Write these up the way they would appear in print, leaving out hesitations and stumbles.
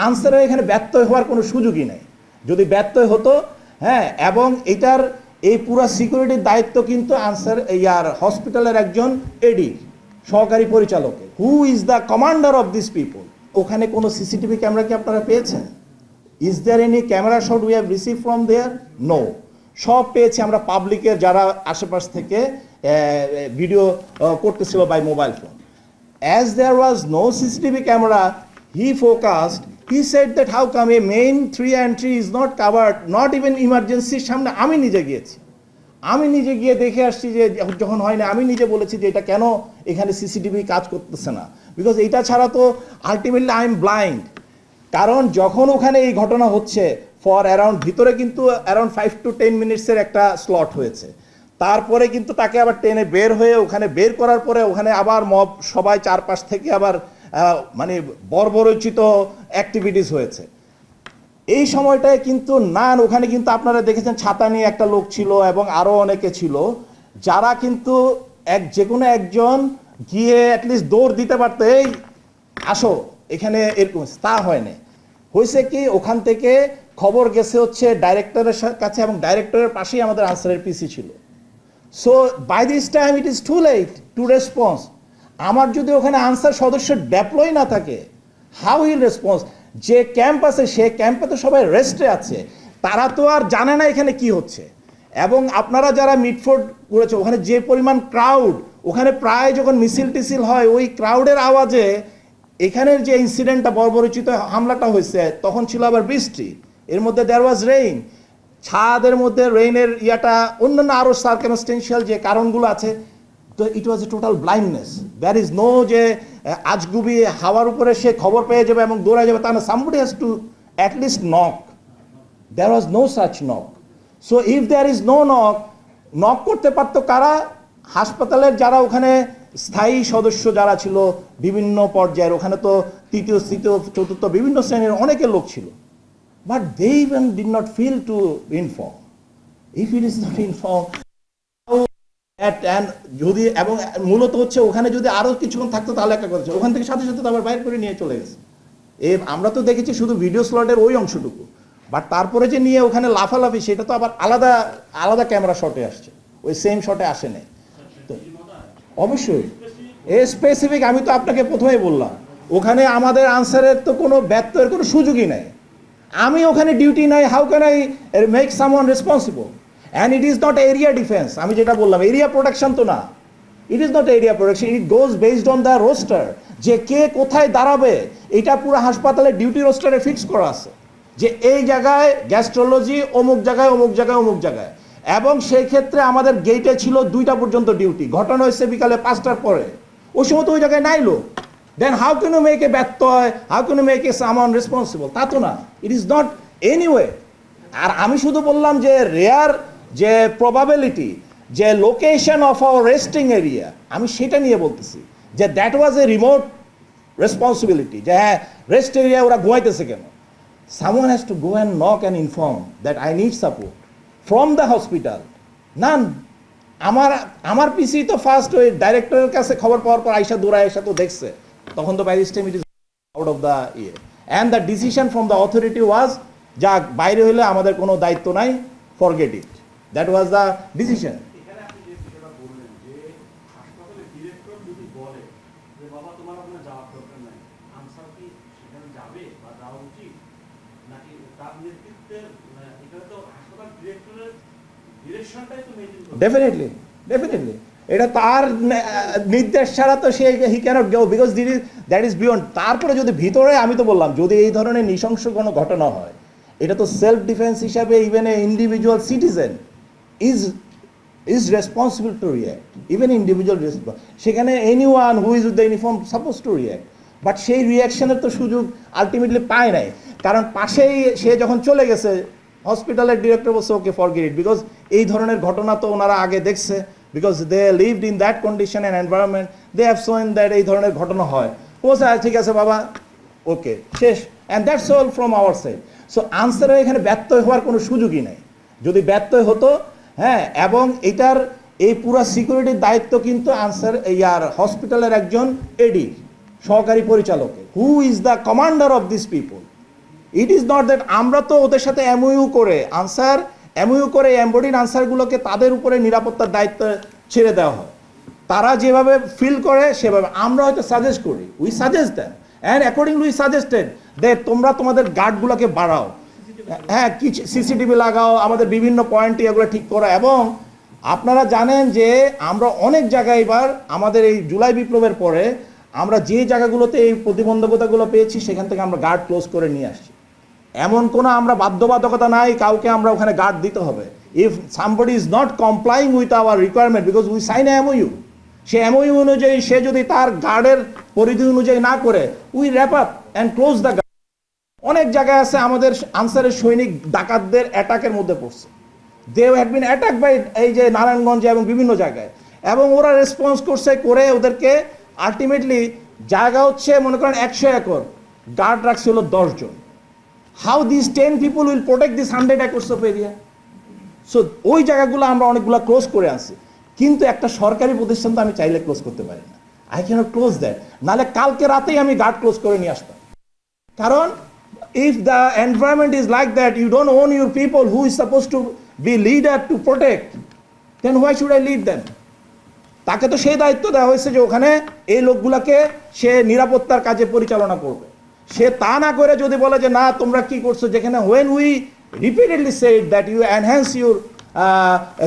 আনসারে এখানে ব্যর্থ হওয়ার কোনো সুযোগই নেই। যদি ব্যর্থ হতো, হ্যাঁ, এবং এটার এই পুরো সিকিউরিটির দায়িত্ব কিন্তু আনসার ইয়ার হসপিটালের একজন এডি সহকারী পরিচালকের, who is the commander of this people. ওখানে কোনো সিসিটিভি ক্যামেরা কি আপনারা পেয়েছেন? Is there any camera shot we have receive from there? No. সব পেয়েছি আমরা পাবলিকের, যারা আশেপাশ থেকে ভিডিও করতেছিল by mobile phone. As there was no CCTV camera, he focused. He said that how come a main 3 entry is not covered, not even emergency সামনে। আমি নিজে গিয়েছি, আমি নিজে গিয়ে দেখে আসছি যে যখন হয় না, আমি নিজে বলেছি যে এটা কেন এখানে সিসিটিভি কাজ করতেছে না, বিকজ এটা ছাড়া তো আলটিমেটলি আই এম ব্লাইন্ড। কারণ যখন ওখানে এই ঘটনা হচ্ছে ফর অ্যারাউন্ড ভিতরে কিন্তু অ্যারাউন্ড 5 to 10 মিনিটসের একটা স্লট হয়েছে, তারপরে কিন্তু তাকে আবার ট্রেনে বের হয়ে ওখানে বের করার পরে ওখানে আবার মব সবাই চারপাশ থেকে আবার মানে বর্বরচিত অ্যাক্টিভিটিস হয়েছে। এই সময়টায় কিন্তু না, ওখানে কিন্তু আপনারা দেখেছেন ছাতা নিয়ে একটা লোক ছিল এবং আরও অনেকে ছিল, যারা কিন্তু যে কোনো একজন গিয়ে অ্যাটলিস্ট দৌড় দিতে পারতো, এই আসো এখানে, এরকম তা হয়নি। হয়েছে কি, ওখান থেকে খবর গেছে হচ্ছে ডাইরেক্টরের কাছে, এবং ডাইরেক্টরের পাশেই আমাদের আনসারের পিসি ছিল। So by this time it is too late to response. আমার যদি ওখানে আনসার সদস্য ডেপ্লয় না থাকে, হাউ উইল রেসপন্স? যে ক্যাম্প আছে সে ক্যাম্পে তো সবাই রেস্টে আছে, তারা তো আর জানে না এখানে কি হচ্ছে। এবং আপনারা যারা মিটফোর্ড করেছে, ওখানে যে পরিমাণ ক্রাউড, ওখানে প্রায় যখন মিছিল টিছিল হয়, ওই ক্রাউডের আওয়াজে এখানের যে ইনসিডেন্টটা বর্বরচিত হামলাটা হয়েছে, তখন ছিল আবার বৃষ্টি, এর মধ্যে দেয়ার ওয়াজ রেইন, ছাদের মধ্যে রেইনের ইয়াটা, অন্যান্য আরও সার্কামস্টেন্সিয়াল যে কারণগুলো আছে, তো it was a total blindness. There is no যে আজগুবি হাওয়ার উপরে সে খবর পেয়ে যাবে এবং দৌড়ে যাবে, তা না। Somebody has to at least knock. There was no such knock. So if there is no knock, knock করতে পারতো কারা? হাসপাতালের যারা ওখানে স্থায়ী সদস্য যারা ছিল বিভিন্ন পর্যায়ের, ওখানে তো তৃতীয় চতুর্থ বিভিন্ন শ্রেণীর অনেকের লোক ছিল, but they even did not feel to inform. If it is not inform, যদি এবং মূলত হচ্ছে ওখানে যদি আরও কিছুক্ষণ থাকতো তাহলে একটা কথা ছিল, ওখান থেকে সাথে সাথে তো আবার বাইর করে নিয়ে চলে গেছে। আমরা তো দেখেছি শুধু ভিডিও স্লটের ওই অংশটুকু, বাট তারপরে যে নিয়ে ওখানে লাফালাফি, সেটা তো আবার আলাদা আলাদা ক্যামেরা শটে আসছে, ওই সেম শটে আসে নাই। তো অবশ্যই স্পেসিফিক, আমি তো আপনাকে প্রথমেই বললাম, ওখানে আমাদের আনসারের তো কোনো ব্যত্যয়ের কোনো সুযোগই নাই। আমি ওখানে ডিউটি নাই, how can I make someone responsible? And it is not area defence. আমি যেটা বললাম, এরিয়া প্রোটেকশন তো না, it is not area protection, it goes based on the roster, যে কে কোথায় দাঁড়াবে। এটা পুরো হাসপাতালের ডিউটি রোস্টারে ফিক্স করা আছে যে এই জায়গায় গ্যাস্ট্রোলজি, অমুক জায়গায় অমুক জায়গায় অমুক জায়গায়। এবং সেই ক্ষেত্রে আমাদের গেটে ছিল 2টা পর্যন্ত ডিউটি, ঘটনা হয়েছে বিকালে 5টার পরে, ওই সময় তো ওই জায়গায় নাই লোক। Then how can you make a ব্যত্যয়, how can you make a someone responsible? তা তো না, ইট ইজ নট এনিওয়ে। আর আমি শুধু বললাম যে রেয়ার যে প্রবাবিলিটি, যে location of our resting area, আমি সেটা নিয়ে বলতেছি যে that was a remote responsibility, যে হ্যাঁ রেস্ট এরিয়া ওরা ঘুমাইতেছে কেন? Someone has to go and knock and inform that I need support from the hospital. নান, আমার পিসি তো ফার্স্ট ওই ডাইরেক্টরের কাছে খবর পাওয়ার পর আইসা দৌড়ায় এসে তো দেখছে, তখন তো by this time it is out of the ইয়ে, and the decision from the authority was, যাক বাইরে হলে আমাদের কোনো দায়িত্ব নাই, forget it. That was the decision. Definitely, definitely. এটা তার নির্দেশ ছাড়া তো সে he can't go, because that is beyond. তারপরে যদি ভিতরে, আমি তো বললাম, যদি এই ধরনের নৃশংস কোনো ঘটনা হয়, এটা তো সেলফ ডিফেন্স হিসাবে even a individual citizen is responsible to react, even individual সেখানে anyone who is with the uniform supposed to react, but সেই রিয়াকশনের তো সুযোগ আলটিমেটলি পায় নাই। কারণ পাশেই সে যখন চলে গেছে, হসপিটালের ডিরেক্টর বলছে ওকে ফরগেট ইট, বিকজ এই ধরনের ঘটনা তো ওনারা আগে দেখছে, because they lived in that condition and environment, they have seen that এই ধরনের ঘটনা হয়। বলছে ঠিক আছে বাবা, ওকে শেষ, and that's all from our side. So আনসারের এখানে ব্যত্যয় হওয়ার কোনো সুযোগই নেই। যদি ব্যত্যয় হতো, হ্যাঁ, এবং এটার এই পুরো সিকিউরিটির দায়িত্ব কিন্তু আনসার ইয়ার হসপিটালের একজন এডি সহকারী পরিচালকের, who is the commander of this people. It is not that আমরা তো ওদের সাথে এমওইউ করে এমবডিড আনসারগুলোকে তাদের উপরে নিরাপত্তার দায়িত্ব ছেড়ে দেওয়া হয়, তারা যেভাবে ফিল করে সেভাবে আমরা হয়তো সাজেস্ট করি, we suggest then and accordingly we suggested that তোমরা তোমাদের গার্ডগুলোকে বাড়াও, হ্যাঁ কিছু সিসিটিভি লাগাও, আমাদের বিভিন্ন পয়েন্টে এগুলো ঠিক করো। এবং আপনারা জানেন যে আমরা অনেক জায়গায় এবার আমাদের এই জুলাই বিপ্লবের পরে আমরা যে জায়গাগুলোতে এই প্রতিবন্ধকতাগুলো পেয়েছি সেখান থেকে আমরা গার্ড ক্লোজ করে নিয়ে আসছি। এমন কোনো আমরা বাধ্যবাধকতা নাই কাউকে আমরা ওখানে গার্ড দিতে হবে। If somebody is not complying with our requirement because we sign MOU, সে এমওইউ অনুযায়ী সে যদি তার গার্ডের পরিধি অনুযায়ী না করে we wrap up and close the guard. অনেক জায়গায় আছে আমাদের আনসারের সৈনিক ডাকাতদের অ্যাটাকের মধ্যে পড়ছে, they had been attack by এই যে নারায়ণগঞ্জে এবং বিভিন্ন জায়গায়, এবং ওরা রেসপন্স করছে করে ওদেরকে আলটিমেটলি জায়গা হচ্ছে মনে করেন 100 একর, গার্ড রাখছে হলো 10 জন। How this 10 people will protect this 100 acres of area? So ওই জায়গাগুলো আমরা অনেকগুলো ক্লোজ করে আছি, কিন্তু একটা সরকারি প্রতিষ্ঠান তো আমি চাইলে ক্লোজ করতে পারি না, আই ক্যানট ক্লোজ দ্যাট, নাহলে কালকে রাতেই আমি গার্ড ক্লোজ করে নিয়ে আসতাম। কারণ if the environment is like that, you don't own your people who is supposed to be leader to protect, then why should I lead them? তাকে তো সেই দায়িত্ব দেওয়া হয়েছে যে ওখানে এই লোকগুলাকে সে নিরাপত্তার কাজে পরিচালনা করবে, সে তা না করে যদি বলে যে না তোমরা কি করছো, যেখানে when we repeatedly said that you enhance your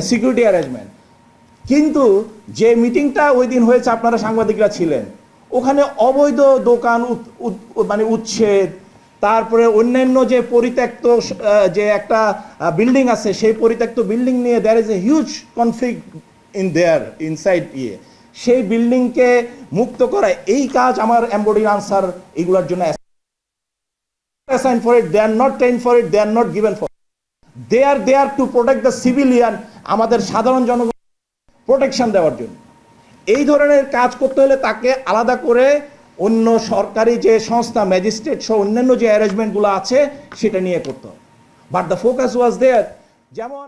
security arrangement, কিন্তু যে মিটিংটা ওই দিন হয়েছে আপনারা সাংবাদিকরা ছিলেন, ওখানে অবৈধ দোকান মানে উচ্ছেদ, তারপরে অন্যান্য যে পরিত্যক্ত যে একটা বিল্ডিং আছে সেই পরিত্যক্ত বিল্ডিং নিয়ে there is a huge conflict in there inside সেই বিল্ডিংকে মুক্ত করা, এই কাজ আমার এমবডিড আনসার এগুলোর জন্য assign for it, they are not train for it, they are not given for, they are there to protect the civilian, আমাদের সাধারণ জনগণ প্রোটেকশন দেওয়ার জন্য। এই ধরনের কাজ করতে হলে তাকে আলাদা করে অন্য সরকারি যে সংস্থা ম্যাজিস্ট্রেট সহ অন্যান্য যে অ্যারেঞ্জমেন্টগুলো আছে সেটা নিয়ে করতে হবে। বাট দ্য ফোকাস ওয়াজ দেয়ার, যেমন